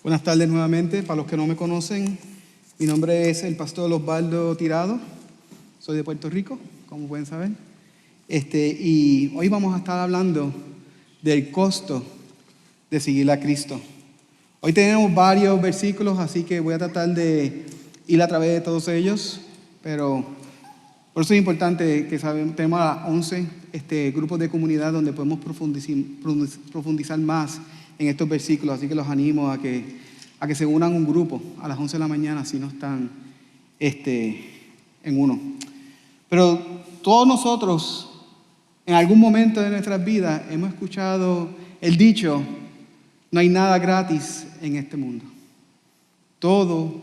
Buenas tardes nuevamente. Para los que no me conocen, mi nombre es el pastor Osvaldo Tirado. Soy de Puerto Rico, como pueden saber. Y hoy vamos a estar hablando del costo de seguir a Cristo. Hoy tenemos varios versículos, así que voy a tratar de ir a través de todos ellos, pero por eso es importante que tenemos a 11 grupos de comunidad donde podemos profundizar más en estos versículos, así que los animo a que se unan un grupo a las 11 de la mañana si no están en uno. Pero todos nosotros en algún momento de nuestras vidas hemos escuchado el dicho: no hay nada gratis en este mundo. Todo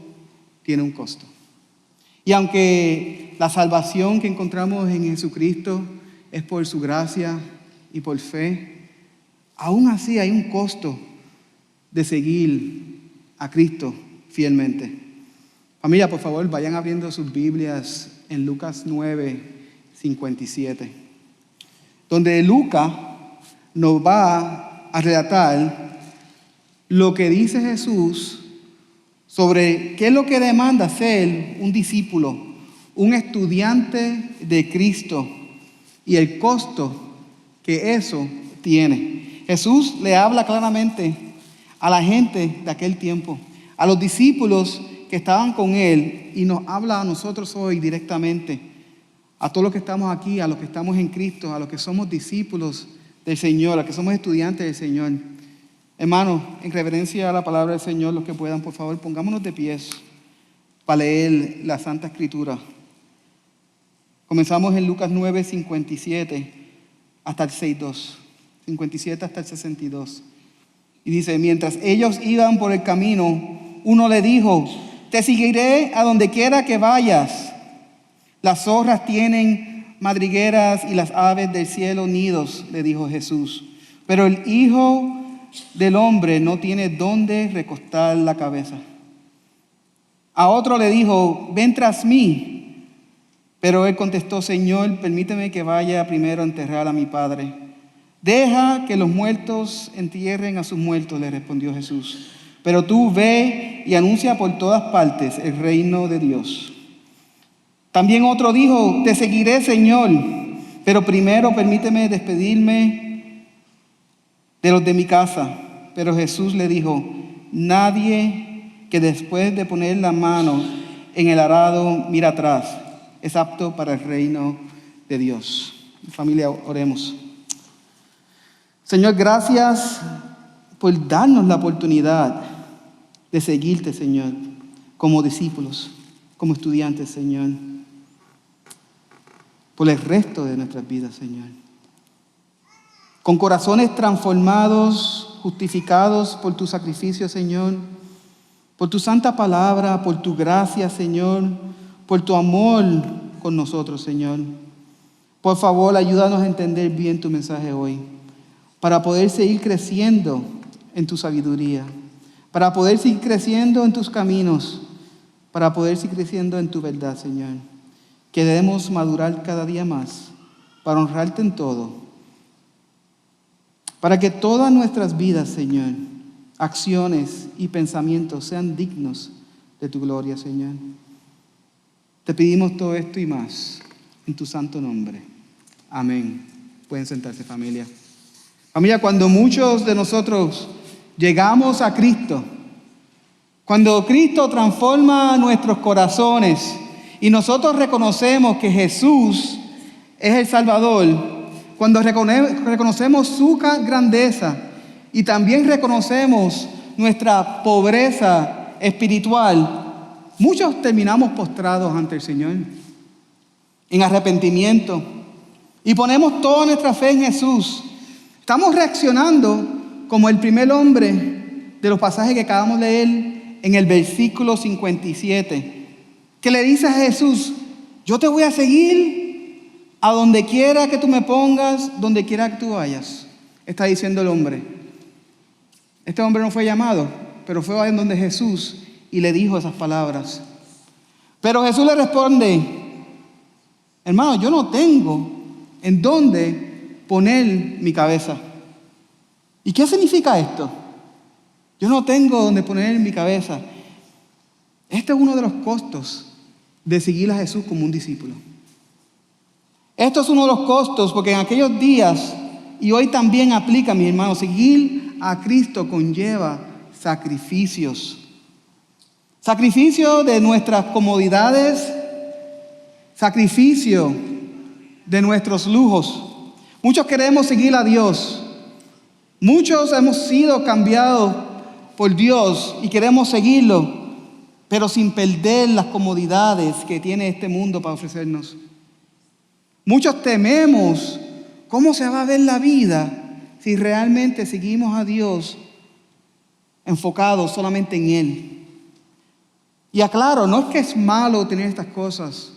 tiene un costo. Y aunque la salvación que encontramos en Jesucristo es por su gracia y por fe, aún así hay un costo de seguir a Cristo fielmente. Familia, por favor, vayan abriendo sus Biblias en Lucas 9:57, donde Lucas nos va a relatar lo que dice Jesús sobre qué es lo que demanda ser un discípulo, un estudiante de Cristo y el costo que eso tiene. Jesús le habla claramente a la gente de aquel tiempo, a los discípulos que estaban con él, y nos habla a nosotros hoy directamente, a todos los que estamos aquí, a los que estamos en Cristo, a los que somos discípulos del Señor, a los que somos estudiantes del Señor. Hermanos, en reverencia a la palabra del Señor, los que puedan, por favor, pongámonos de pies para leer la Santa Escritura. Comenzamos en Lucas 9:57 hasta el 6:2. 57 hasta el 62. Y dice: mientras ellos iban por el camino, uno le dijo: te seguiré a donde quiera que vayas. Las zorras tienen madrigueras y las aves del cielo nidos, le dijo Jesús. Pero el Hijo del Hombre no tiene dónde recostar la cabeza. A otro le dijo: ven tras mí. Pero él contestó: Señor, permíteme que vaya primero a enterrar a mi padre. Deja que los muertos entierren a sus muertos, le respondió Jesús. Pero tú ve y anuncia por todas partes el reino de Dios. También otro dijo: te seguiré, Señor, pero primero permíteme despedirme de los de mi casa. Pero Jesús le dijo: nadie que después de poner la mano en el arado mira atrás es apto para el reino de Dios. Familia, oremos. Señor, gracias por darnos la oportunidad de seguirte, Señor, como discípulos, como estudiantes, Señor, por el resto de nuestras vidas, Señor. Con corazones transformados, justificados por tu sacrificio, Señor, por tu santa palabra, por tu gracia, Señor, por tu amor con nosotros, Señor. Por favor, ayúdanos a entender bien tu mensaje hoy, para poder seguir creciendo en tu sabiduría, para poder seguir creciendo en tus caminos, para poder seguir creciendo en tu verdad, Señor. Que debemos madurar cada día más para honrarte en todo, para que todas nuestras vidas, Señor, acciones y pensamientos sean dignos de tu gloria, Señor. Te pedimos todo esto y más en tu santo nombre. Amén. Pueden sentarse, familia. Familia, cuando muchos de nosotros llegamos a Cristo, cuando Cristo transforma nuestros corazones y nosotros reconocemos que Jesús es el Salvador, cuando reconocemos su grandeza y también reconocemos nuestra pobreza espiritual, muchos terminamos postrados ante el Señor en arrepentimiento y ponemos toda nuestra fe en Jesús. Estamos reaccionando como el primer hombre de los pasajes que acabamos de leer en el versículo 57, que le dice a Jesús: yo te voy a seguir a donde quiera que tú me pongas, donde quiera que tú vayas. Está diciendo el hombre. Este hombre no fue llamado, pero fue a donde Jesús y le dijo esas palabras. Pero Jesús le responde: hermano, yo no tengo en dónde poner mi cabeza. ¿Y qué significa esto? Yo no tengo donde poner mi cabeza. Este es uno de los costos de seguir a Jesús como un discípulo. Esto es uno de los costos porque en aquellos días, y hoy también aplica, mis hermanos, seguir a Cristo conlleva sacrificios. Sacrificio de nuestras comodidades, sacrificio de nuestros lujos. Muchos queremos seguir a Dios. Muchos hemos sido cambiados por Dios y queremos seguirlo, pero sin perder las comodidades que tiene este mundo para ofrecernos. Muchos tememos cómo se va a ver la vida si realmente seguimos a Dios enfocados solamente en Él. Y aclaro, no es que es malo tener estas cosas,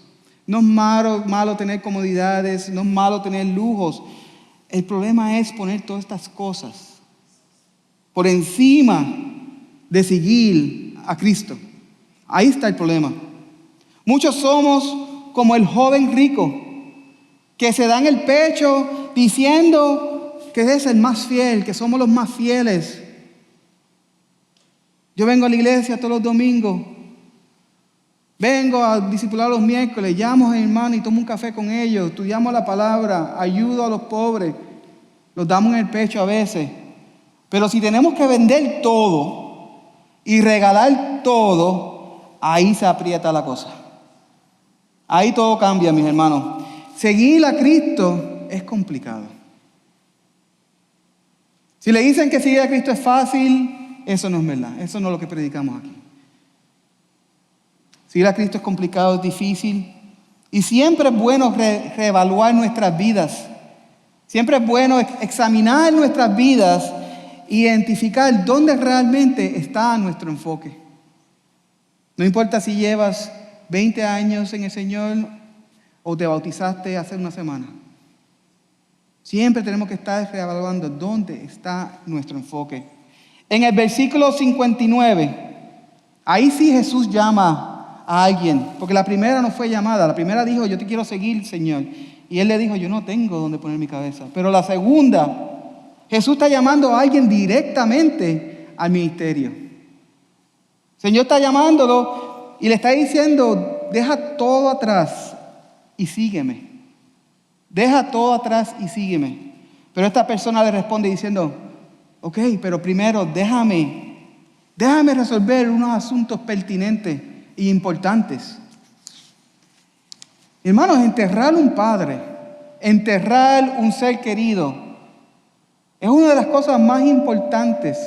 no es malo tener comodidades, no es malo tener lujos. El problema es poner todas estas cosas por encima de seguir a Cristo. Ahí está el problema. Muchos somos como el joven rico que se da en el pecho diciendo que es el más fiel, que somos los más fieles. Yo vengo a la iglesia todos los domingos. Vengo a discipular los miércoles, llamo a mi hermano y tomo un café con ellos, estudiamos la palabra, ayudo a los pobres, los damos en el pecho a veces. Pero si tenemos que vender todo y regalar todo, ahí se aprieta la cosa. Ahí todo cambia, mis hermanos. Seguir a Cristo es complicado. Si le dicen que seguir a Cristo es fácil, eso no es verdad, eso no es lo que predicamos aquí. Seguir a Cristo es complicado, es difícil. Y siempre es bueno reevaluar nuestras vidas. Siempre es bueno examinar nuestras vidas e identificar dónde realmente está nuestro enfoque. No importa si llevas 20 años en el Señor o te bautizaste hace una semana. Siempre tenemos que estar reevaluando dónde está nuestro enfoque. En el versículo 59, ahí sí Jesús llama a alguien, porque la primera no fue llamada. La primera dijo, yo te quiero seguir, Señor. Y él le dijo, yo no tengo donde poner mi cabeza. Pero la segunda, Jesús está llamando a alguien directamente al ministerio. El Señor está llamándolo y le está diciendo, deja todo atrás y sígueme. Deja todo atrás y sígueme. Pero esta persona le responde diciendo, ok, pero primero déjame resolver unos asuntos pertinentes e importantes. Hermanos, enterrar un padre, enterrar un ser querido, es una de las cosas más importantes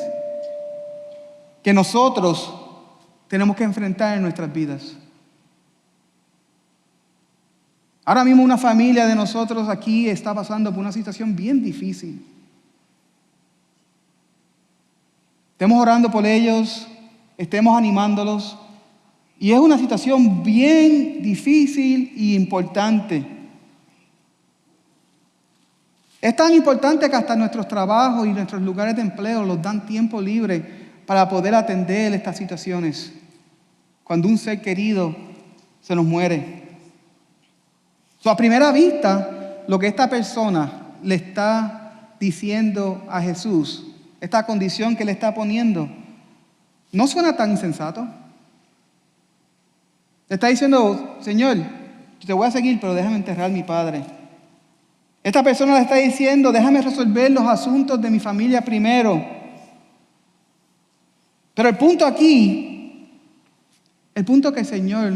que nosotros tenemos que enfrentar en nuestras vidas. Ahora mismo una familia de nosotros aquí está pasando por una situación bien difícil. Estemos orando por ellos, estemos animándolos. Y es una situación bien difícil e importante. Es tan importante que hasta nuestros trabajos y nuestros lugares de empleo nos dan tiempo libre para poder atender estas situaciones. Cuando un ser querido se nos muere. A primera vista, lo que esta persona le está diciendo a Jesús, esta condición que le está poniendo, no suena tan insensato. Le está diciendo, Señor, yo te voy a seguir, pero déjame enterrar a mi padre. Esta persona le está diciendo, déjame resolver los asuntos de mi familia primero. Pero el punto aquí, el punto que el Señor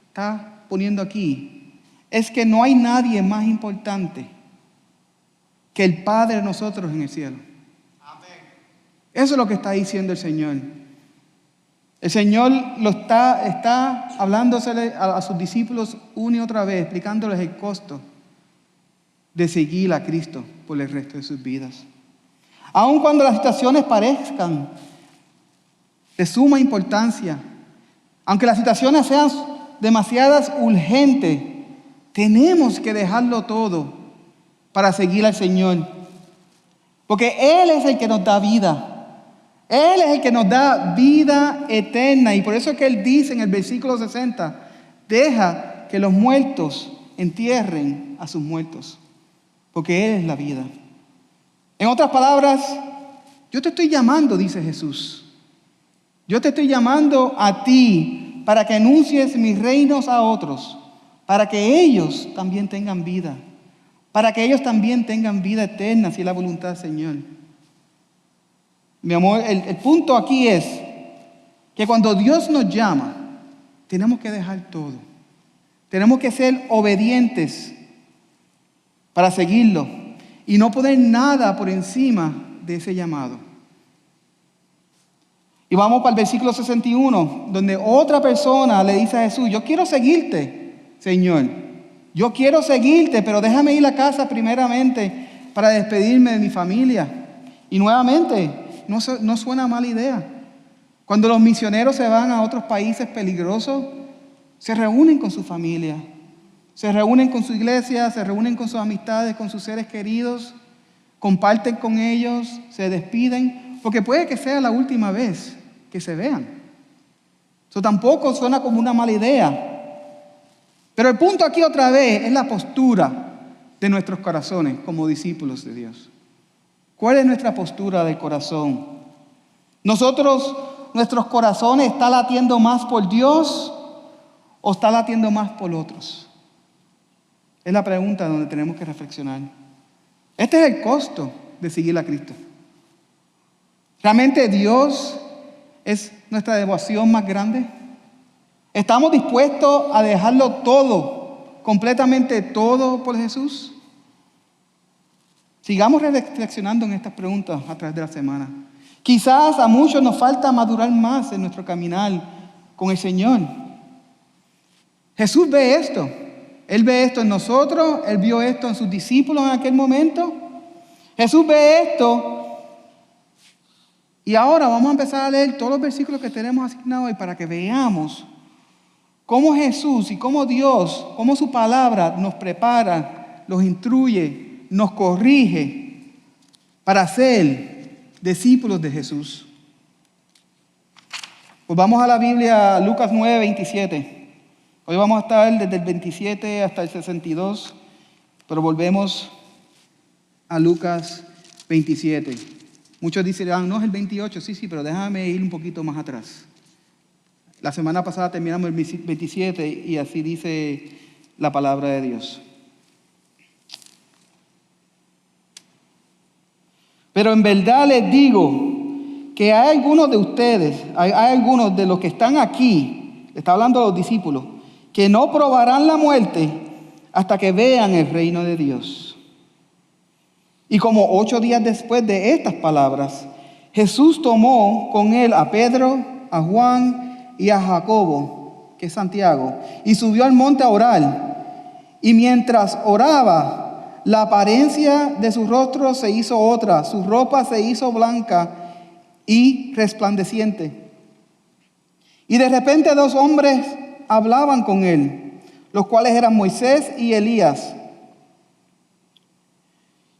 está poniendo aquí, es que no hay nadie más importante que el Padre de nosotros en el cielo. Amén. Eso es lo que está diciendo el Señor. El Señor está hablándosele a sus discípulos una y otra vez, explicándoles el costo de seguir a Cristo por el resto de sus vidas. Aun cuando las situaciones parezcan de suma importancia, aunque las situaciones sean demasiadas urgentes, tenemos que dejarlo todo para seguir al Señor. Porque Él es el que nos da vida. Él es el que nos da vida eterna. Y por eso es que Él dice en el versículo 60, deja que los muertos entierren a sus muertos. Porque Él es la vida. En otras palabras, yo te estoy llamando, dice Jesús. Yo te estoy llamando a ti para que anuncies mis reinos a otros, para que ellos también tengan vida, para que ellos también tengan vida eterna, si es la voluntad del Señor. Mi amor, el punto aquí es que cuando Dios nos llama, tenemos que dejar todo. Tenemos que ser obedientes para seguirlo y no poner nada por encima de ese llamado. Y vamos para el versículo 61, donde otra persona le dice a Jesús: yo quiero seguirte, Señor. Yo quiero seguirte, pero déjame ir a casa primeramente para despedirme de mi familia. Y nuevamente, no suena mala idea. Cuando los misioneros se van a otros países peligrosos, se reúnen con su familia, se reúnen con su iglesia, se reúnen con sus amistades, con sus seres queridos, comparten con ellos, se despiden, porque puede que sea la última vez que se vean. Eso tampoco suena como una mala idea. Pero el punto aquí otra vez es la postura de nuestros corazones como discípulos de Dios. ¿Cuál es nuestra postura del corazón? Nuestros corazones, ¿está latiendo más por Dios o está latiendo más por otros? Es la pregunta donde tenemos que reflexionar. Este es el costo de seguir a Cristo. ¿Realmente Dios es nuestra devoción más grande? ¿Estamos dispuestos a dejarlo todo, completamente todo por Jesús? Sigamos reflexionando en estas preguntas a través de la semana. Quizás a muchos nos falta madurar más en nuestro caminar con el Señor. Jesús ve esto. Él ve esto en nosotros. Él vio esto en sus discípulos en aquel momento. Jesús ve esto. Y ahora vamos a empezar a leer todos los versículos que tenemos asignados hoy para que veamos cómo Jesús y cómo Dios, cómo su palabra nos prepara, nos instruye, nos corrige para ser discípulos de Jesús. Pues vamos a la Biblia, Lucas 9, 27. Hoy vamos a estar desde el 27 hasta el 62, pero volvemos a Lucas 27. Muchos dirán, no es el 28, sí, pero déjame ir un poquito más atrás. La semana pasada terminamos el 27 y así dice la palabra de Dios. Pero en verdad les digo que hay algunos de ustedes, hay algunos de los que están aquí, está hablando a los discípulos, que no probarán la muerte hasta que vean el reino de Dios. Y como 8 días después de estas palabras, Jesús tomó con él a Pedro, a Juan y a Jacobo, que es Santiago, y subió al monte a orar. Y mientras oraba, la apariencia de su rostro se hizo otra, su ropa se hizo blanca y resplandeciente. Y de repente 2 hombres hablaban con él, los cuales eran Moisés y Elías,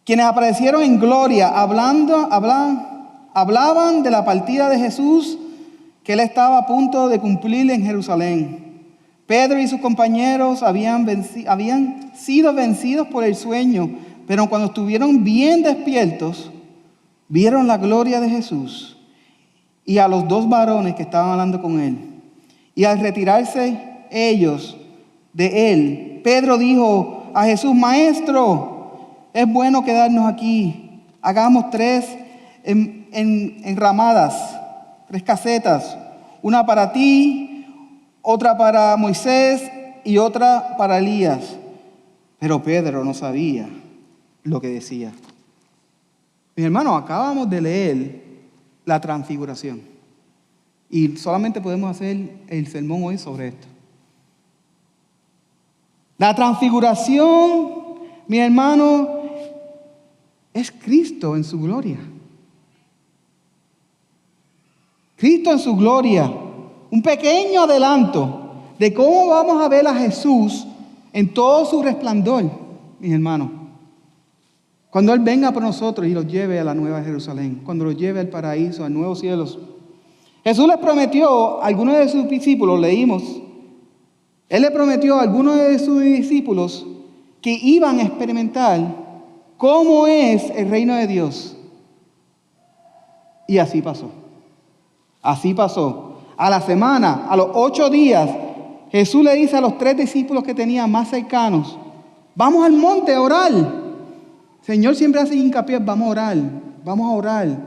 quienes aparecieron en gloria, hablaban de la partida de Jesús que él estaba a punto de cumplir en Jerusalén. Pedro y sus compañeros habían sido vencidos por el sueño, pero cuando estuvieron bien despiertos, vieron la gloria de Jesús y a los 2 varones que estaban hablando con él. Y al retirarse ellos de él, Pedro dijo a Jesús: Maestro, es bueno quedarnos aquí. Hagamos 3 enramadas, 3 casetas, una para ti, otra para Moisés y otra para Elías. Pero Pedro no sabía lo que decía. Mis hermanos, acabamos de leer la transfiguración. Y solamente podemos hacer el sermón hoy sobre esto. La transfiguración, mi hermano, es Cristo en su gloria. Cristo en su gloria. Un pequeño adelanto de cómo vamos a ver a Jesús en todo su resplandor, mis hermanos. Cuando Él venga por nosotros y los lleve a la nueva Jerusalén, cuando los lleve al paraíso, a nuevos cielos. Jesús les prometió a algunos de sus discípulos, leímos, Él le prometió a algunos de sus discípulos que iban a experimentar cómo es el reino de Dios. Y así pasó. Así pasó. A la semana, a los 8 días, Jesús le dice a los 3 discípulos que tenía más cercanos, vamos al monte a orar. El Señor siempre hace hincapié, vamos a orar, vamos a orar,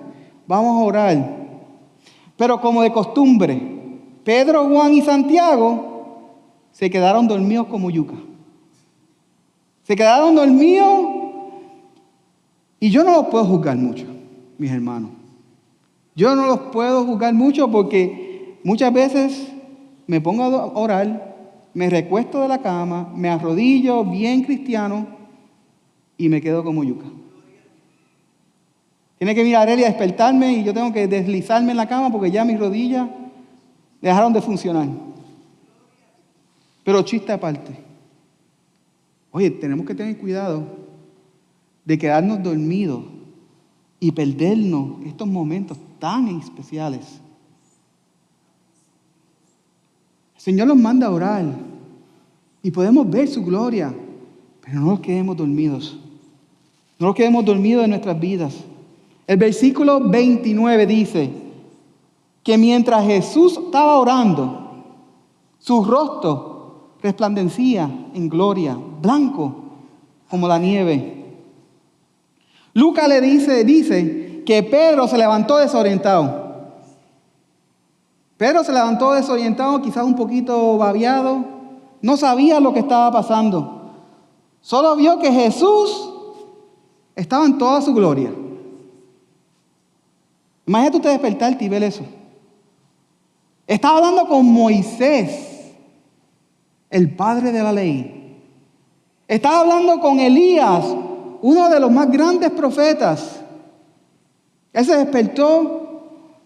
vamos a orar. Pero como de costumbre, Pedro, Juan y Santiago se quedaron dormidos como yuca. Se quedaron dormidos y yo no los puedo juzgar mucho, mis hermanos. Yo no los puedo juzgar mucho porque muchas veces me pongo a orar, me recuesto de la cama, me arrodillo bien cristiano y me quedo como yuca. Tiene que venir Aurelia a despertarme y yo tengo que deslizarme en la cama porque ya mis rodillas dejaron de funcionar. Pero chiste aparte. Oye, tenemos que tener cuidado de quedarnos dormidos y perdernos estos momentos tan especiales. El Señor nos manda a orar y podemos ver su gloria, pero no nos quedemos dormidos. No nos quedemos dormidos en nuestras vidas. El versículo 29 dice que mientras Jesús estaba orando, su rostro resplandecía en gloria, blanco como la nieve. Lucas le dice que Pedro se levantó desorientado. Pedro se levantó desorientado, quizás un poquito babeado. No sabía lo que estaba pasando. Solo vio que Jesús estaba en toda su gloria. Imagínate usted despertarte y ver eso. Estaba hablando con Moisés, el padre de la ley. Estaba hablando con Elías, uno de los más grandes profetas. Él se despertó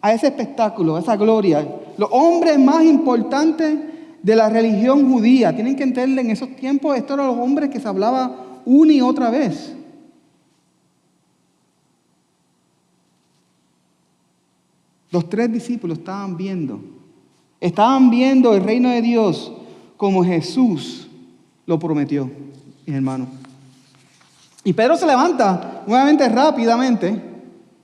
a ese espectáculo, a esa gloria. Los hombres más importantes de la religión judía. Tienen que entender, en esos tiempos, estos eran los hombres que se hablaba una y otra vez. Los 3 discípulos estaban viendo el reino de Dios como Jesús lo prometió, mis hermanos. Y Pedro se levanta nuevamente rápidamente,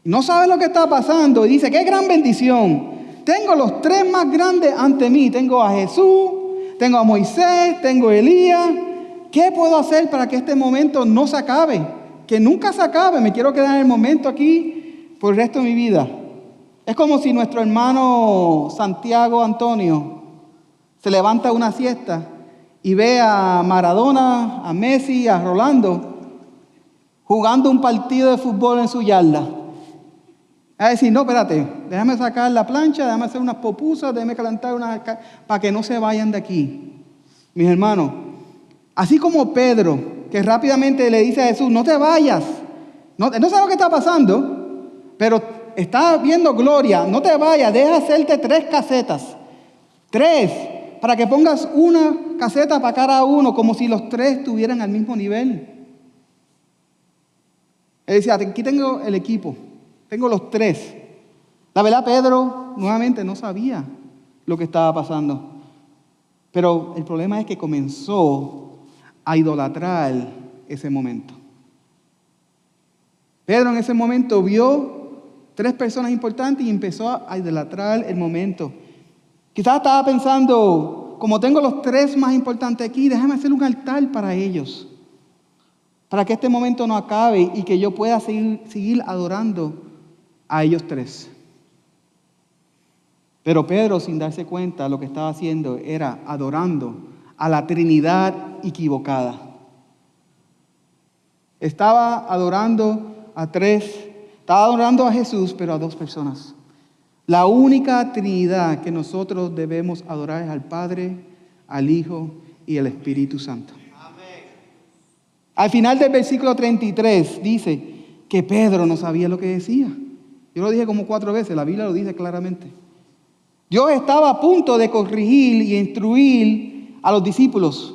no sabe lo que está pasando y dice, qué gran bendición. Tengo los 3 más grandes ante mí. Tengo a Jesús, tengo a Moisés, tengo a Elías. ¿Qué puedo hacer para que este momento no se acabe? Que nunca se acabe. Me quiero quedar en el momento aquí por el resto de mi vida. Es como si nuestro hermano Santiago Antonio se levanta una siesta y ve a Maradona, a Messi, a Rolando jugando un partido de fútbol en su yarda. A decir, no, espérate, déjame sacar la plancha, déjame hacer unas popusas, déjame calentar para que no se vayan de aquí. Mis hermanos, así como Pedro, que rápidamente le dice a Jesús, no te vayas. No sabe lo que está pasando, pero está viendo gloria. No te vayas, deja hacerte 3 casetas. 3, para que pongas una caseta para cada uno, como si los 3 estuvieran al mismo nivel. Él decía, aquí tengo el equipo, tengo los 3. La verdad, Pedro nuevamente no sabía lo que estaba pasando. Pero el problema es que comenzó a idolatrar ese momento. Pedro en ese momento vio 3 personas importantes y empezó a idolatrar el momento. Quizás estaba pensando, como tengo los 3 más importantes aquí, déjame hacer un altar para ellos. Para que este momento no acabe y que yo pueda seguir adorando a ellos 3. Pero Pedro, sin darse cuenta, lo que estaba haciendo era adorando a la Trinidad equivocada. Estaba adorando a 3, estaba adorando a Jesús, pero a 2 personas. La única Trinidad que nosotros debemos adorar es al Padre, al Hijo y al Espíritu Santo. Al final del versículo 33 dice que Pedro no sabía lo que decía. Yo lo dije como 4 veces, la Biblia lo dice claramente. Dios estaba a punto de corregir y instruir a los discípulos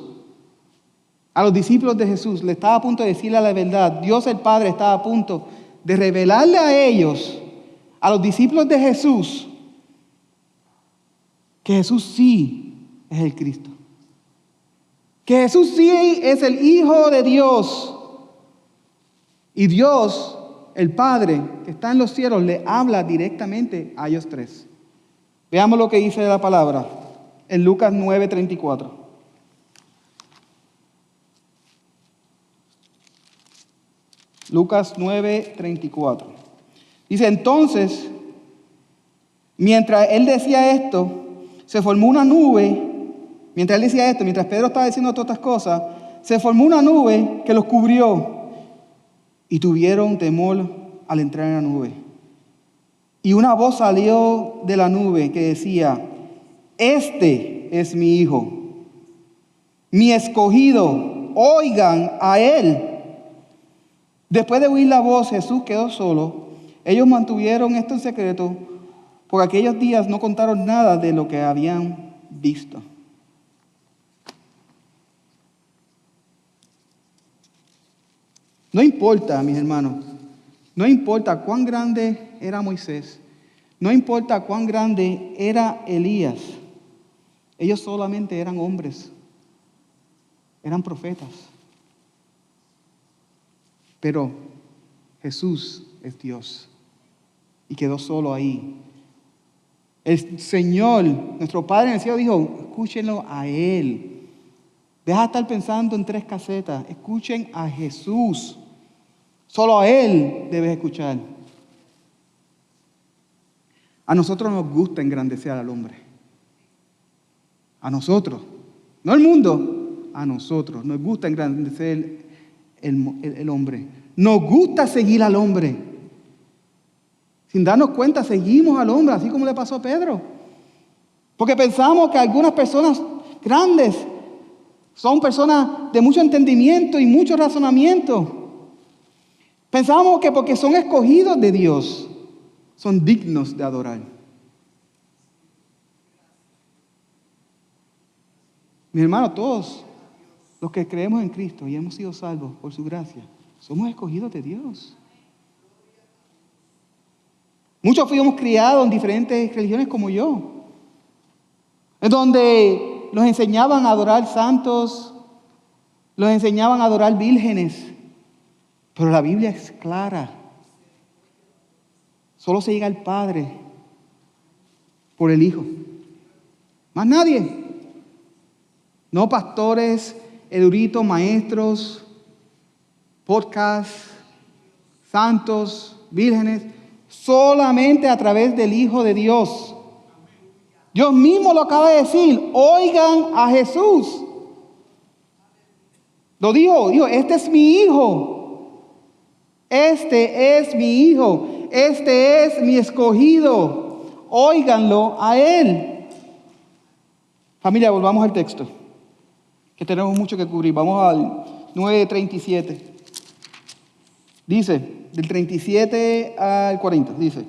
de Jesús. Le estaba a punto de decirle la verdad. Dios el Padre estaba a punto de revelarle a ellos, a los discípulos de Jesús, que Jesús sí es el Cristo. Que Jesús sí es el Hijo de Dios. Y Dios, el Padre, que está en los cielos, le habla directamente a ellos 3. Veamos lo que dice la palabra en Lucas 9:34. Lucas 9:34. Dice, entonces, mientras él decía esto, se formó una nube. Mientras él decía esto, mientras Pedro estaba diciendo todas estas cosas, se formó una nube que los cubrió y tuvieron temor al entrar en la nube. Y una voz salió de la nube que decía, este es mi hijo, mi escogido, oigan a él. Después de oír la voz, Jesús quedó solo. Ellos mantuvieron esto en secreto, por aquellos días no contaron nada de lo que habían visto. No importa, mis hermanos, no importa cuán grande era Moisés, no importa cuán grande era Elías, ellos solamente eran hombres, eran profetas. Pero Jesús es Dios y quedó solo ahí. El Señor, nuestro Padre en el cielo, dijo, escúchenlo a Él. Deja de estar pensando en 3 casetas, escuchen a Jesús. Solo a Él debes escuchar. A nosotros nos gusta engrandecer al hombre. A nosotros. No al mundo. A nosotros. Nos gusta engrandecer el hombre. Nos gusta seguir al hombre. Sin darnos cuenta, seguimos al hombre, así como le pasó a Pedro. Porque pensamos que algunas personas grandes son personas de mucho entendimiento y mucho razonamiento. Pensamos que porque son escogidos de Dios, son dignos de adorar. Mi hermano, todos los que creemos en Cristo y hemos sido salvos por su gracia, somos escogidos de Dios. Muchos fuimos criados en diferentes religiones como yo, en donde nos enseñaban a adorar santos, nos enseñaban a adorar vírgenes. Pero la Biblia es clara. Solo se llega al Padre por el Hijo. Más nadie. No pastores, eruditos, maestros, podcasts, santos, vírgenes. Solamente a través del Hijo de Dios. Dios mismo lo acaba de decir. Oigan a Jesús. Lo dijo, este es mi Hijo. Este es mi hijo, este es mi escogido, óiganlo a él. Familia, volvamos al texto, que tenemos mucho que cubrir. Vamos al 9:37. Dice, del 37 al 40, dice.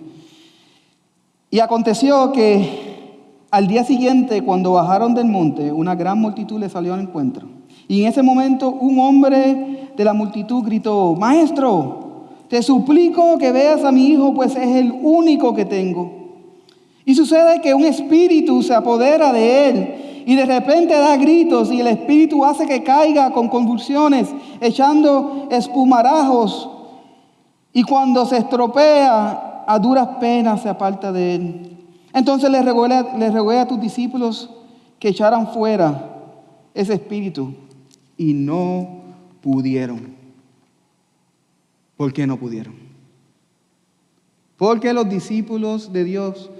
Y aconteció que al día siguiente, cuando bajaron del monte, una gran multitud les salió al encuentro. Y en ese momento un hombre de la multitud gritó, Maestro, te suplico que veas a mi hijo, pues es el único que tengo. Y sucede que un espíritu se apodera de él y de repente da gritos y el espíritu hace que caiga con convulsiones, echando espumarajos. Y cuando se estropea, a duras penas se aparta de él. Entonces le rogué a tus discípulos que echaran fuera ese espíritu y no pudieron. ¿Por qué no pudieron? Porque los discípulos de Dios,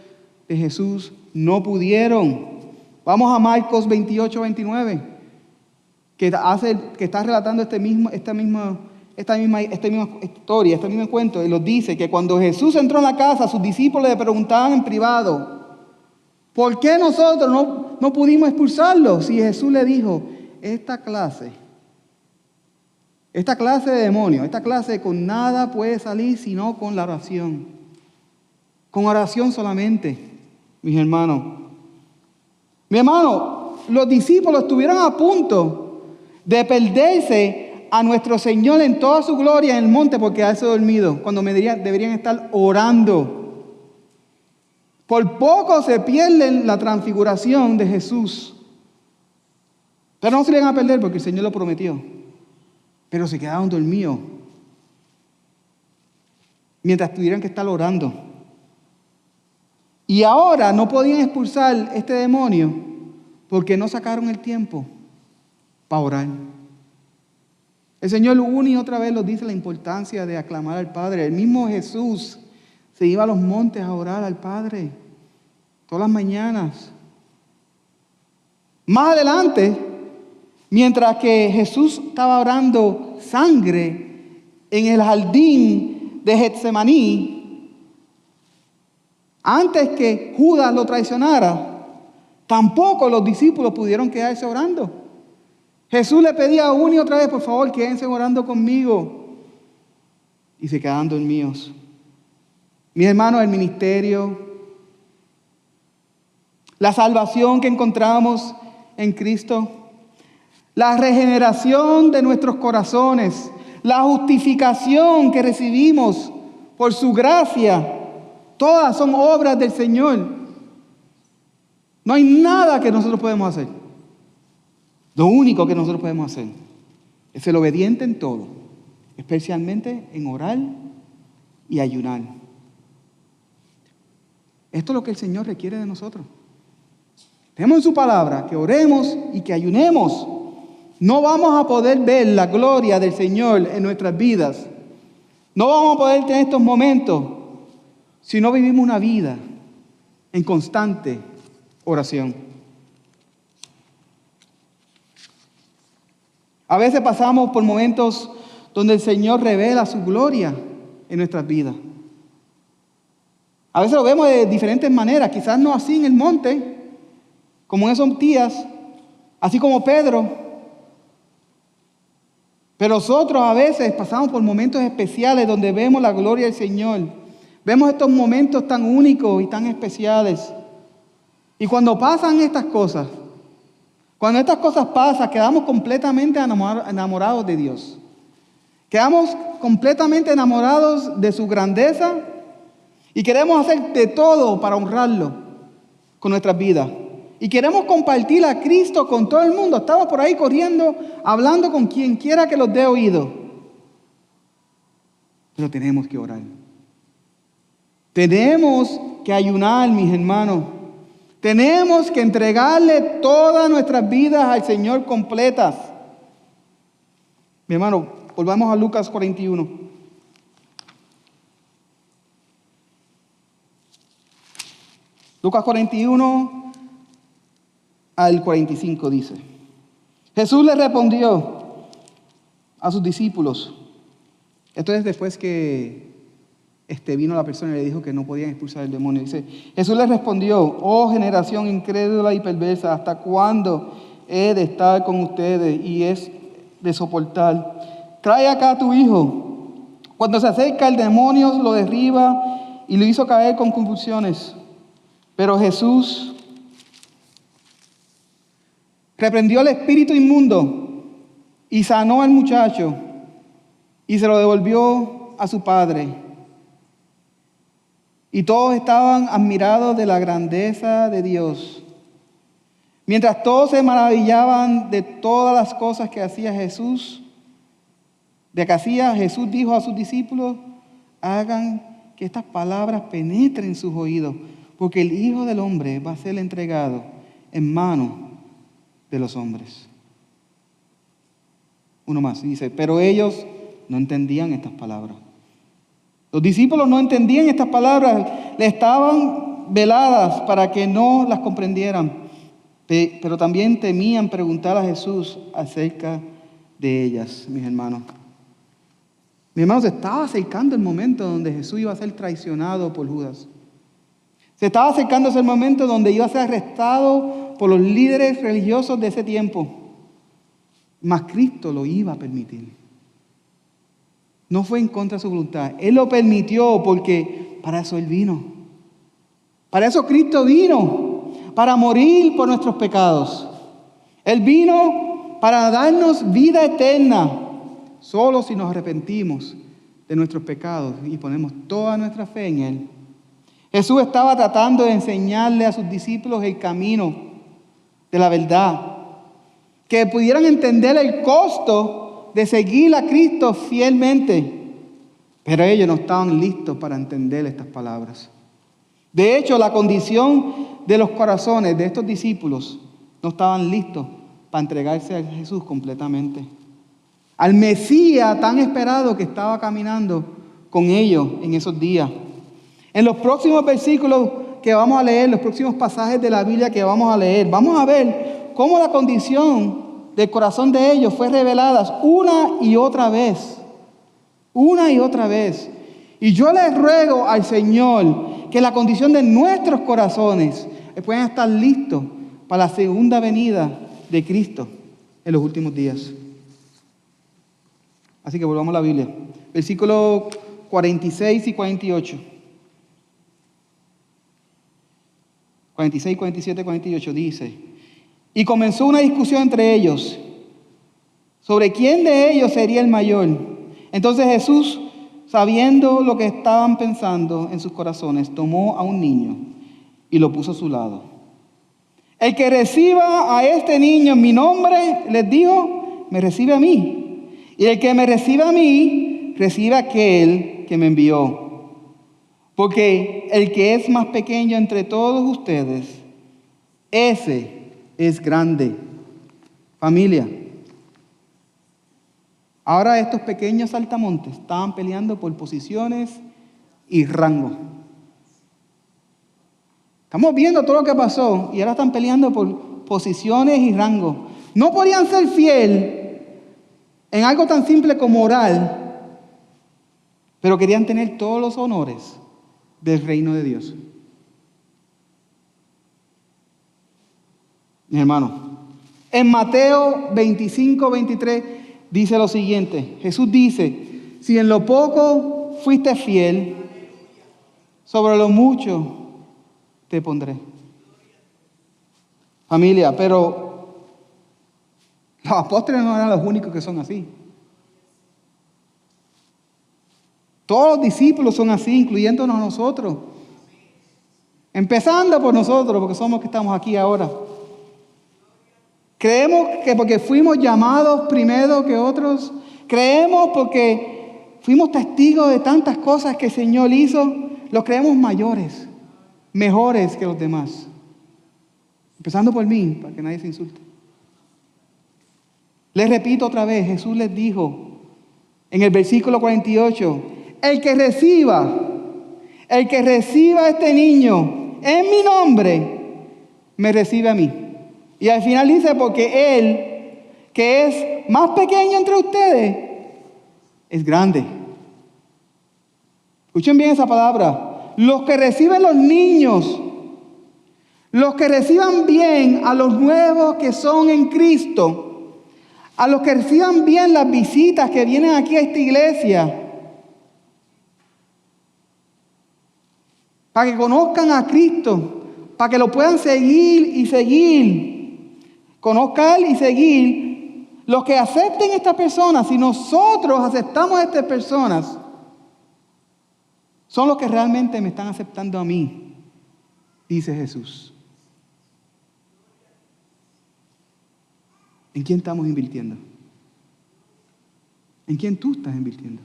de Jesús, no pudieron. Vamos a Marcos 28:29, que está relatando esta misma historia, este mismo cuento, y nos dice que cuando Jesús entró en la casa, sus discípulos le preguntaban en privado, ¿por qué nosotros no pudimos expulsarlo? Si Jesús le dijo, esta clase de demonios, esta clase con nada puede salir sino con la oración. Con oración solamente, mis hermanos. Mi hermano, los discípulos estuvieron a punto de perderse a nuestro Señor en toda su gloria en el monte por quedarse dormido, cuando deberían estar orando. Por poco se pierden la transfiguración de Jesús. Pero no se le van a perder porque el Señor lo prometió. Pero se quedaron dormidos mientras tuvieran que estar orando. Y ahora no podían expulsar este demonio porque no sacaron el tiempo para orar. El Señor una y otra vez nos dice la importancia de aclamar al Padre. El mismo Jesús se iba a los montes a orar al Padre todas las mañanas. Más adelante, mientras que Jesús estaba orando sangre en el jardín de Getsemaní, antes que Judas lo traicionara, tampoco los discípulos pudieron quedarse orando. Jesús le pedía una y otra vez, por favor, quédense orando conmigo. Y se quedaban dormidos. Mis hermanos, el ministerio, la salvación que encontramos en Cristo, la regeneración de nuestros corazones, la justificación que recibimos por su gracia, todas son obras del Señor. No hay nada que nosotros podemos hacer. Lo único que nosotros podemos hacer es ser obediente en todo, especialmente en orar y ayunar. Esto es lo que el Señor requiere de nosotros. Tenemos en su palabra que oremos y que ayunemos. No vamos a poder ver la gloria del Señor en nuestras vidas. No vamos a poder tener estos momentos si no vivimos una vida en constante oración. A veces pasamos por momentos donde el Señor revela su gloria en nuestras vidas. A veces lo vemos de diferentes maneras, quizás no así en el monte, como en esos días, así como Pedro. Pero nosotros a veces pasamos por momentos especiales donde vemos la gloria del Señor. Vemos estos momentos tan únicos y tan especiales. Y cuando pasan estas cosas, cuando estas cosas pasan, quedamos completamente enamorados de Dios. Quedamos completamente enamorados de su grandeza y queremos hacer de todo para honrarlo con nuestras vidas. Y queremos compartir a Cristo con todo el mundo. Estamos por ahí corriendo, hablando con quien quiera que los dé oído. Pero tenemos que orar. Tenemos que ayunar, mis hermanos. Tenemos que entregarle todas nuestras vidas al Señor completas. Mi hermano, volvamos a Lucas 41. Lucas 41 al 45 dice: Jesús le respondió a sus discípulos. Esto es después que vino la persona y le dijo que no podían expulsar el demonio. Dice: Jesús le respondió: oh generación incrédula y perversa, ¿hasta cuándo he de estar con ustedes y es de soportar? Trae acá a tu hijo. Cuando se acerca el demonio lo derriba y lo hizo caer con convulsiones. Pero Jesús reprendió al espíritu inmundo y sanó al muchacho y se lo devolvió a su padre. Y todos estaban admirados de la grandeza de Dios. Mientras todos se maravillaban de todas las cosas que hacía Jesús, Jesús dijo a sus discípulos: hagan que estas palabras penetren sus oídos, porque el Hijo del Hombre va a ser entregado en manos de los hombres. Uno más dice: pero ellos no entendían estas palabras. Los discípulos no entendían estas palabras, le estaban veladas para que no las comprendieran, pero también temían preguntar a Jesús acerca de ellas, mis hermanos. Mis hermanos, se estaba acercando el momento donde Jesús iba a ser traicionado por Judas. Se estaba acercando ese momento donde iba a ser arrestado por los líderes religiosos de ese tiempo. Mas Cristo lo iba a permitir. No fue en contra de su voluntad. Él lo permitió porque para eso Él vino. Para eso Cristo vino. Para morir por nuestros pecados. Él vino para darnos vida eterna. Solo si nos arrepentimos de nuestros pecados y ponemos toda nuestra fe en Él. Jesús estaba tratando de enseñarle a sus discípulos el camino de la verdad. Que pudieran entender el costo de seguir a Cristo fielmente. Pero ellos no estaban listos para entender estas palabras. De hecho, la condición de los corazones de estos discípulos no estaban listos para entregarse a Jesús completamente. Al Mesías tan esperado que estaba caminando con ellos en esos días. En los próximos versículos que vamos a leer, los próximos pasajes de la Biblia que vamos a leer, vamos a ver cómo la condición del corazón de ellos fue revelada una y otra vez. Una y otra vez. Y yo les ruego al Señor que la condición de nuestros corazones puedan estar listos para la segunda venida de Cristo en los últimos días. Así que volvamos a la Biblia. Versículos 46 y 48. 46, 47, 48 dice: y comenzó una discusión entre ellos sobre quién de ellos sería el mayor. Entonces Jesús, sabiendo lo que estaban pensando en sus corazones, tomó a un niño y lo puso a su lado. El que reciba a este niño en mi nombre, les dijo, me recibe a mí. Y el que me recibe a mí, recibe a aquel que me envió. Porque el que es más pequeño entre todos ustedes, ese es grande. Familia, ahora estos pequeños saltamontes estaban peleando por posiciones y rango. Estamos viendo todo lo que pasó y ahora están peleando por posiciones y rango. No podían ser fieles en algo tan simple como orar, pero querían tener todos los honores del reino de Dios. Mi hermano, en Mateo 25, 23 dice lo siguiente. Jesús dice, si en lo poco fuiste fiel, sobre lo mucho te pondré. Familia, pero los apóstoles no eran los únicos que son así. Todos los discípulos son así, incluyéndonos nosotros. Empezando por nosotros, porque somos los que estamos aquí ahora. Creemos que porque fuimos llamados primero que otros, creemos porque fuimos testigos de tantas cosas que el Señor hizo, los creemos mayores, mejores que los demás. Empezando por mí, para que nadie se insulte. Les repito otra vez, Jesús les dijo en el versículo 48, el que reciba a este niño en mi nombre, me recibe a mí. Y al final dice, porque él, que es más pequeño entre ustedes, es grande. Escuchen bien esa palabra. Los que reciben los niños, los que reciban bien a los nuevos que son en Cristo, a los que reciban bien las visitas que vienen aquí a esta iglesia, para que conozcan a Cristo, para que lo puedan seguir y seguir, conozcan y seguir, los que acepten a estas personas, si nosotros aceptamos a estas personas, son los que realmente me están aceptando a mí, dice Jesús. ¿En quién estamos invirtiendo? ¿En quién tú estás invirtiendo?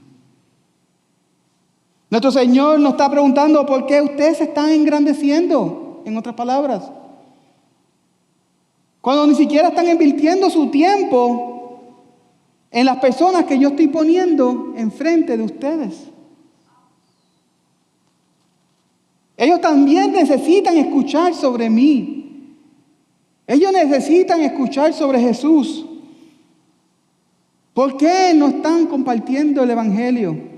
Nuestro Señor nos está preguntando por qué ustedes se están engrandeciendo, en otras palabras. Cuando ni siquiera están invirtiendo su tiempo en las personas que yo estoy poniendo enfrente de ustedes. Ellos también necesitan escuchar sobre mí. Ellos necesitan escuchar sobre Jesús. ¿Por qué no están compartiendo el Evangelio?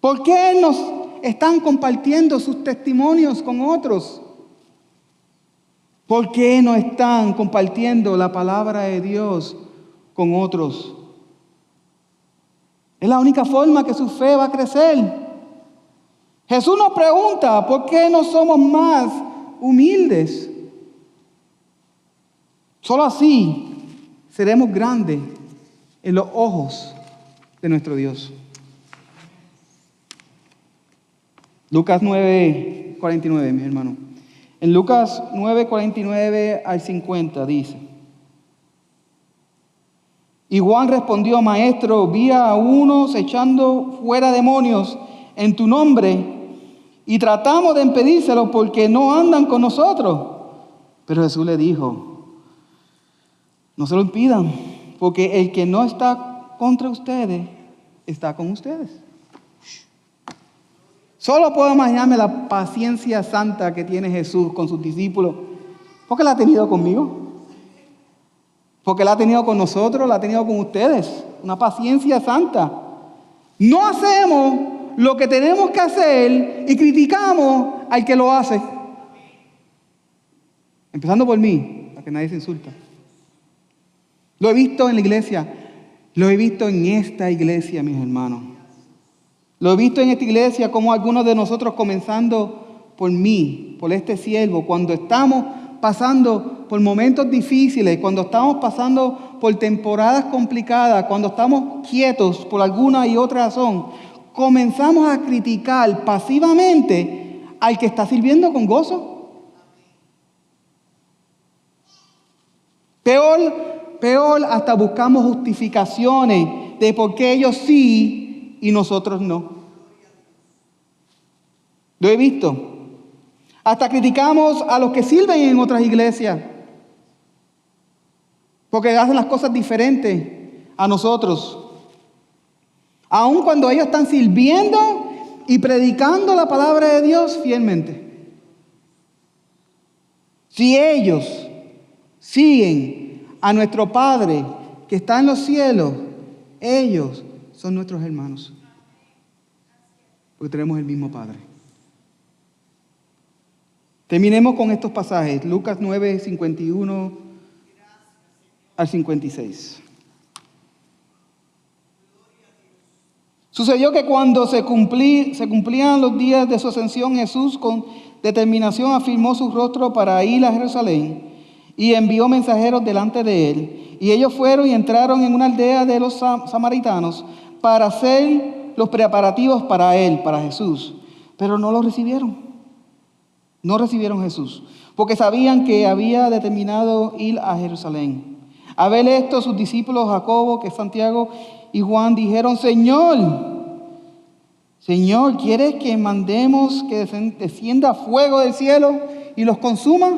¿Por qué no están compartiendo sus testimonios con otros? ¿Por qué no están compartiendo la palabra de Dios con otros? Es la única forma que su fe va a crecer. Jesús nos pregunta, ¿por qué no somos más humildes? Solo así seremos grandes en los ojos de nuestro Dios. Lucas 9:49, mi hermano. En Lucas 9:49 al 50 dice: y Juan respondió, maestro, vi a unos echando fuera demonios en tu nombre, y tratamos de impedírselo porque no andan con nosotros. Pero Jesús le dijo, no se lo impidan, porque el que no está contra ustedes, está con ustedes. Solo puedo imaginarme la paciencia santa que tiene Jesús con sus discípulos, porque la ha tenido conmigo, porque la ha tenido con nosotros, la ha tenido con ustedes. Una paciencia santa. No hacemos lo que tenemos que hacer y criticamos al que lo hace. Empezando por mí, para que nadie se insulta. Lo he visto en la iglesia, lo he visto en esta iglesia, mis hermanos. Lo he visto en esta iglesia como algunos de nosotros, comenzando por mí, por este siervo, cuando estamos pasando por momentos difíciles, cuando estamos pasando por temporadas complicadas, cuando estamos quietos por alguna y otra razón, comenzamos a criticar pasivamente al que está sirviendo con gozo. Peor, hasta buscamos justificaciones de por qué ellos sí y nosotros no. Lo he visto. Hasta criticamos a los que sirven en otras iglesias porque hacen las cosas diferentes a nosotros. Aun cuando ellos están sirviendo y predicando la palabra de Dios fielmente. Si ellos siguen a nuestro Padre que está en los cielos, ellos son nuestros hermanos. Porque tenemos el mismo Padre. Terminemos con estos pasajes. Lucas 9, 51 al 56. Sucedió que cuando se cumplían los días de su ascensión, Jesús con determinación afirmó su rostro para ir a Jerusalén y envió mensajeros delante de él. Y ellos fueron y entraron en una aldea de los samaritanos para hacer los preparativos para él, para Jesús. Pero no lo recibieron. No recibieron a Jesús, porque sabían que había determinado ir a Jerusalén. A ver esto, sus discípulos Jacobo, que es Santiago, y Juan dijeron, Señor, ¿quieres que mandemos que descienda fuego del cielo y los consuma?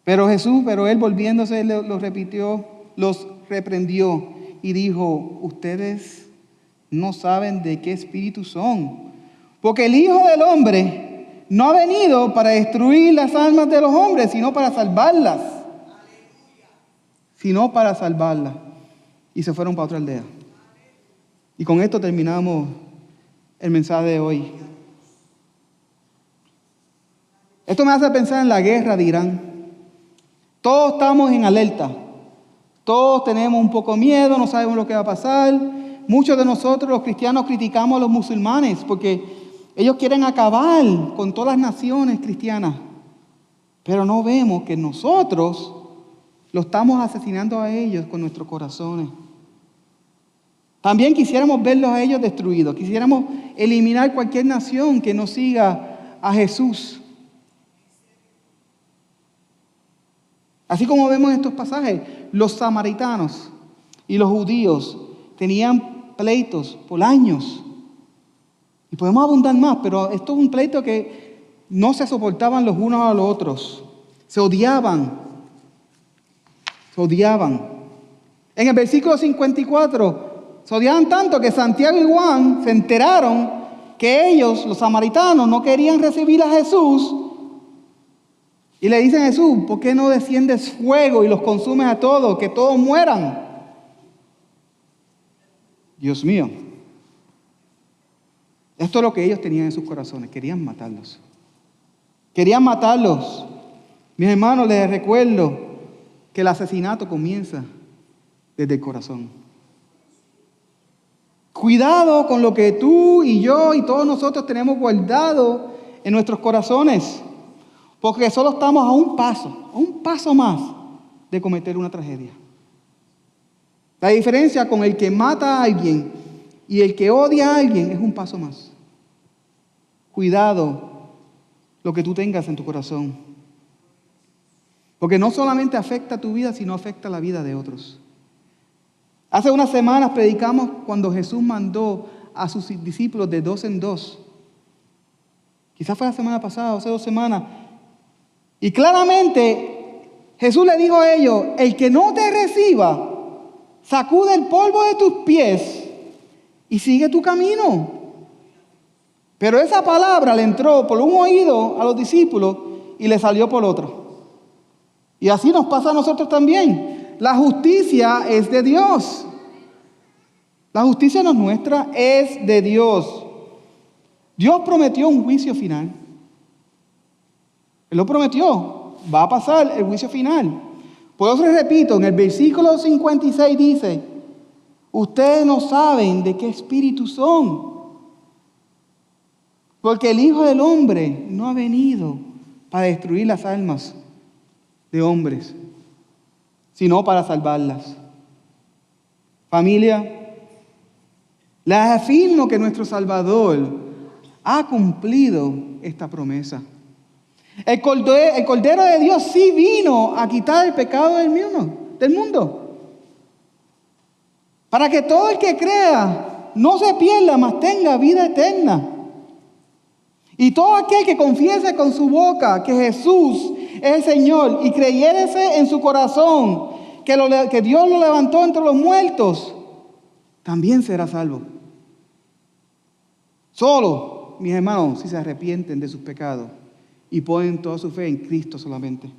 Pero él volviéndose los reprendió y dijo, ustedes no saben de qué espíritu son, porque el Hijo del Hombre no ha venido para destruir las almas de los hombres, sino para salvarlas. Y se fueron para otra aldea. Y con esto terminamos el mensaje de hoy. Esto me hace pensar en la guerra de Irán. Todos estamos en alerta. Todos tenemos un poco de miedo, no sabemos lo que va a pasar. Muchos de nosotros, los cristianos, criticamos a los musulmanes porque ellos quieren acabar con todas las naciones cristianas. Pero no vemos que nosotros lo estamos asesinando a ellos con nuestros corazones. También quisiéramos verlos a ellos destruidos. Quisiéramos eliminar cualquier nación que no siga a Jesús. Así como vemos en estos pasajes, los samaritanos y los judíos tenían pleitos por años. Y podemos abundar más, pero esto es un pleito que no se soportaban los unos a los otros. Se odiaban. En el versículo 54, se odiaban tanto que Santiago y Juan se enteraron que ellos, los samaritanos, no querían recibir a Jesús. Y le dicen a Jesús, ¿por qué no desciendes fuego y los consumes a todos, que todos mueran? Dios mío. Esto es lo que ellos tenían en sus corazones. Querían matarlos. Mis hermanos, les recuerdo que el asesinato comienza desde el corazón. Cuidado con lo que tú y yo y todos nosotros tenemos guardado en nuestros corazones. Porque solo estamos a un paso más de cometer una tragedia. La diferencia con el que mata a alguien y el que odia a alguien es un paso más. Cuidado lo que tú tengas en tu corazón. Porque no solamente afecta tu vida, sino afecta la vida de otros. Hace unas semanas predicamos cuando Jesús mandó a sus discípulos de 2 en 2. Quizás fue la semana pasada, o hace 2 semanas. Y claramente Jesús le dijo a ellos: el que no te reciba, sacude el polvo de tus pies y sigue tu camino. Pero esa palabra le entró por un oído a los discípulos y le salió por otro. Y así nos pasa a nosotros también. La justicia es de Dios. La justicia no es nuestra, es de Dios. Dios prometió un juicio final. Él lo prometió. Va a pasar el juicio final. Por eso les repito, en el versículo 56 dice: ustedes no saben de qué espíritu son, porque el Hijo del Hombre no ha venido para destruir las almas de hombres, sino para salvarlas. Familia, les afirmo que nuestro Salvador ha cumplido esta promesa. El Cordero de Dios sí vino a quitar el pecado del mundo. Para que todo el que crea no se pierda, mas tenga vida eterna. Y todo aquel que confiese con su boca que Jesús es el Señor y creyese en su corazón que Dios lo levantó entre los muertos, también será salvo. Solo, mis hermanos, si se arrepienten de sus pecados y ponen toda su fe en Cristo solamente.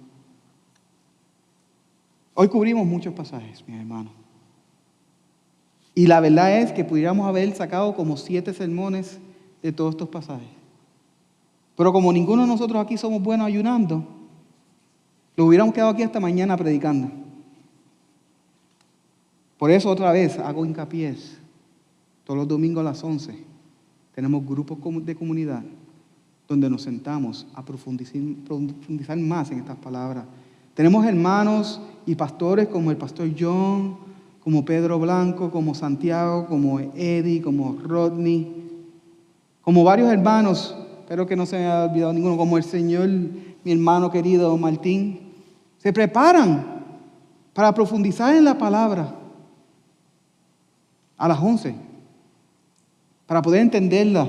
Hoy cubrimos muchos pasajes, mis hermanos. Y la verdad es que pudiéramos haber sacado como 7 sermones de todos estos pasajes. Pero como ninguno de nosotros aquí somos buenos ayunando, lo hubiéramos quedado aquí hasta mañana predicando. Por eso otra vez hago hincapié. Todos los domingos a las 11 tenemos grupos de comunidad donde nos sentamos a profundizar más en estas palabras. Tenemos hermanos y pastores como el pastor John, como Pedro Blanco, como Santiago, como Eddie, como Rodney, como varios hermanos. Espero que no se me haya olvidado ninguno, como el Señor, mi hermano querido Martín. Se preparan para profundizar en la palabra a las 11, para poder entenderla.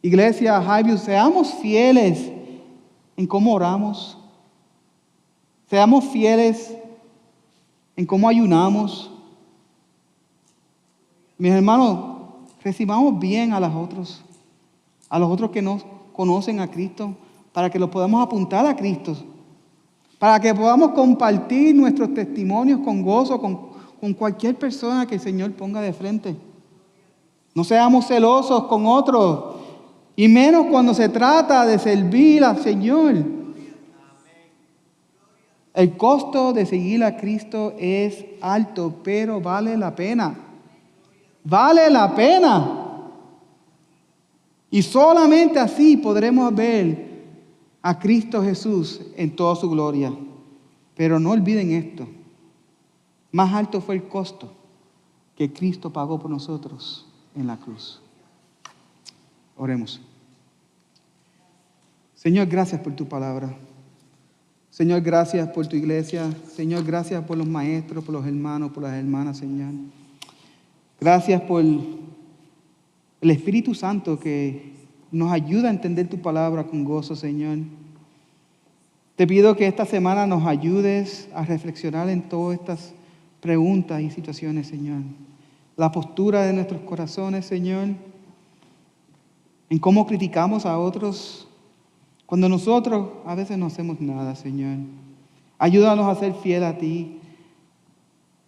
Iglesia, Highview, seamos fieles en cómo oramos. Seamos fieles en cómo ayunamos. Mis hermanos, recibamos bien a los otros que no conocen a Cristo, para que los podamos apuntar a Cristo, para que podamos compartir nuestros testimonios con gozo con cualquier persona que el Señor ponga de frente. No seamos celosos con otros, y menos cuando se trata de servir al Señor. El costo de seguir a Cristo es alto, pero vale la pena. Vale la pena. Y solamente así podremos ver a Cristo Jesús en toda su gloria. Pero no olviden esto: más alto fue el costo que Cristo pagó por nosotros en la cruz. Oremos. Señor, gracias por tu palabra. Señor, gracias por tu iglesia. Señor, gracias por los maestros, por los hermanos, por las hermanas, Señor. Gracias por el Espíritu Santo que nos ayuda a entender tu palabra con gozo, Señor. Te pido que esta semana nos ayudes a reflexionar en todas estas preguntas y situaciones, Señor. La postura de nuestros corazones, Señor. En cómo criticamos a otros cuando nosotros a veces no hacemos nada, Señor. Ayúdanos a ser fieles a ti.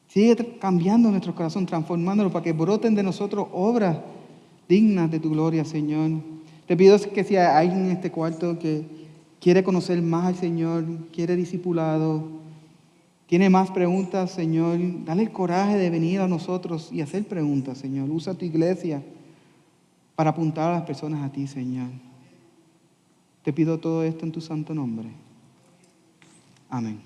Sigue cambiando nuestro corazón, transformándolo para que broten de nosotros obras dignas de tu gloria, Señor. Te pido que si hay alguien en este cuarto que quiere conocer más al Señor, quiere discipulado, tiene más preguntas, Señor, dale el coraje de venir a nosotros y hacer preguntas, Señor. Usa tu iglesia para apuntar a las personas a ti, Señor. Te pido todo esto en tu santo nombre. Amén.